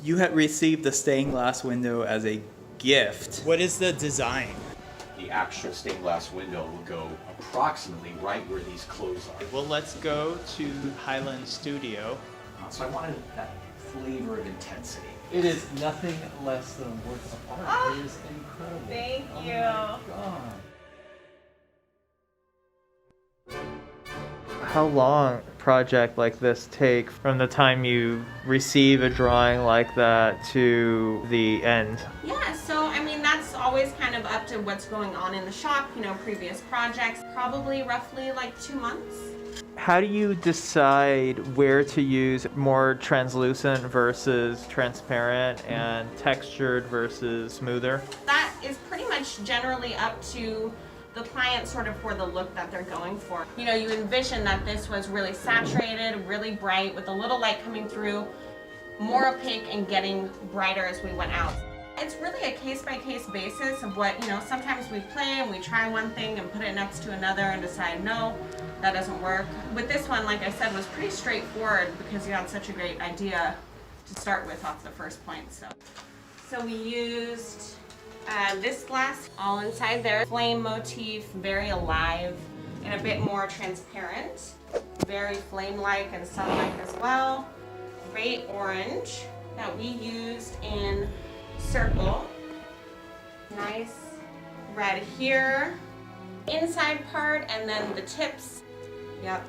You had received the stained glass window as a gift. What is the design? The actual stained glass window will go approximately right where these clothes are. Well, let's go to Hyland Studio. So I wanted that flavor of intensity. It is nothing less than a work of art. Oh, it is incredible. thank Oh you. My God. How long a project like this take from the time you receive a drawing like that to the end? Yeah, so I mean, that's always kind of up to what's going on in the shop, you know, previous projects, probably roughly like 2 months. How do you decide where to use more translucent versus transparent and textured versus smoother? That is pretty much generally up to the client sort of for the look that they're going for. You know, you envision that this was really saturated, really bright with a little light coming through, more opaque and getting brighter as we went out. It's really a case-by-case basis of what, you know, sometimes we play and we try one thing and put it next to another and decide, no, that doesn't work. With this one, like I said, was pretty straightforward because you had such a great idea to start with off the first point. So we used this glass all inside there. Flame motif, very alive and a bit more transparent. Very flame-like and sun-like as well. Great orange that we used in circle. Nice red here. Inside part and then the tips. Yep.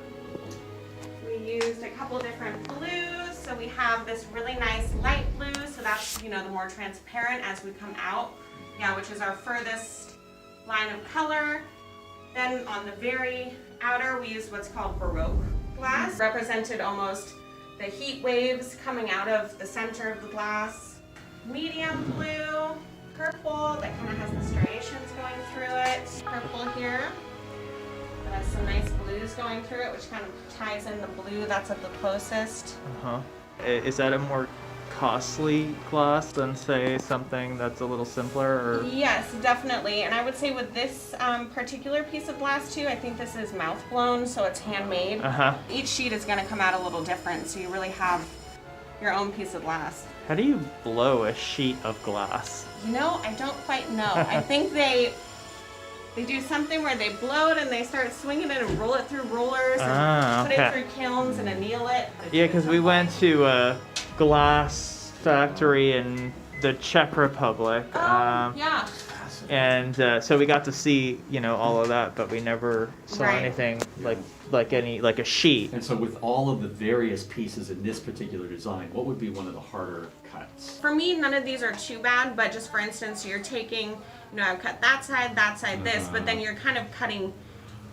We used a couple different blues. So we have this really nice light blue. So that's, you know, the more transparent as we come out. Yeah, which is our furthest line of color. Then on the very outer, we used what's called Baroque Glass. Represented almost the heat waves coming out of the center of the glass. Medium blue, purple that kind of has the striations going through it. Purple here. That has some nice blues going through it, which kind of ties in the blue that's at the closest. Is that a more costly glass than, say, something that's a little simpler? Or? Yes, definitely. And I would say with this particular piece of glass too, I think this is mouth blown, so it's handmade. Each sheet is going to come out a little different, so you really have your own piece of glass. How do you blow a sheet of glass? You know, I don't quite know. I think they do something where they blow it and they start swinging it and roll it through rollers and put it through kilns and anneal it. Yeah, because we went to a glass factory in the Czech Republic. Yeah. And so we got to see, you know, all of that, but we never saw anything like a sheet. And so with all of the various pieces in this particular design, what would be one of the harder cuts? For me, none of these are too bad, but just for instance, you're taking, you know, I've cut that side, this, but then you're kind of cutting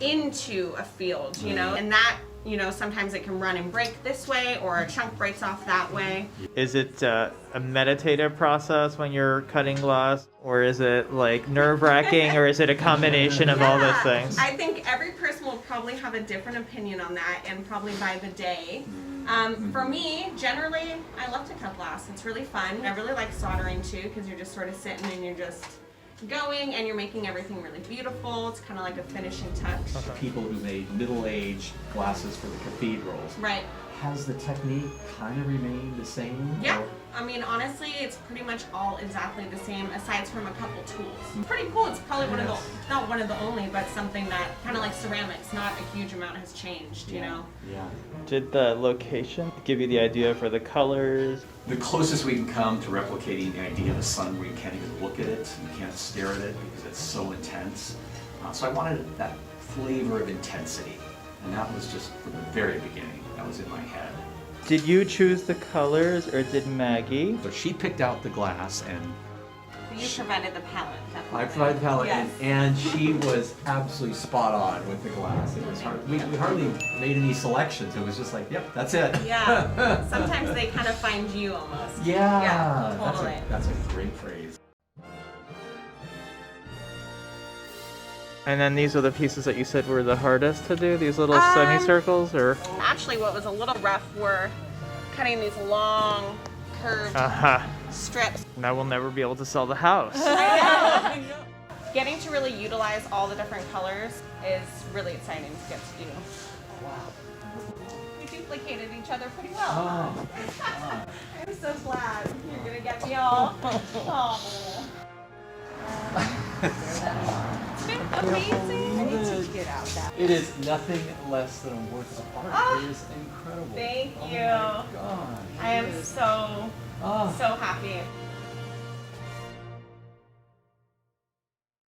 into a field, you know, and that, you know, sometimes it can run and break this way or a chunk breaks off that way. Is it a meditative process when you're cutting glass, or is it like nerve-wracking, or is it a combination of all those things? I think every person will probably have a different opinion on that, and probably by the day. For me, generally, I love to cut glass. It's really fun. I really like soldering too, because you're just sort of sitting and you're just going and you're making everything really beautiful. It's kind of like a finishing touch. People who made middle-aged glasses for the cathedrals. Right. Has the technique kind of remained the same? Yeah. I mean, honestly, it's pretty much all exactly the same, aside from a couple tools. Pretty cool. It's probably one of the, not one of the only, but something that kind of like ceramics, not a huge amount has changed, you know? Yeah. Did the location give you the idea for the colors? The closest we can come to replicating the idea of the sun where you can't even look at it, you can't stare at it because it's so intense. So I wanted that flavor of intensity, and that was just from the very beginning. That was in my head. Did you choose the colors, or did Maggie? So she picked out the glass, and You provided the palette, definitely. I provided the palette, Yes. and she was absolutely spot on with the glass. It was hard. We hardly made any selections. It was just like, yep, that's it. Yeah. Sometimes they kind of find you almost. Yeah. Yeah, totally. that's a great phrase. And then these are the pieces that you said were the hardest to do, these little semicircles, or? Actually, what was a little rough were cutting these long, curved strips. Now we'll never be able to sell the house. I know. Getting to really utilize all the different colors is really exciting to get to do. Wow. We duplicated each other pretty well. Oh. I'm so glad. Here at y'all. Oh. Isn't it amazing? It is nothing less than a work of art. Ah, It is incredible. Thank you. Oh my God. I am so Oh. happy.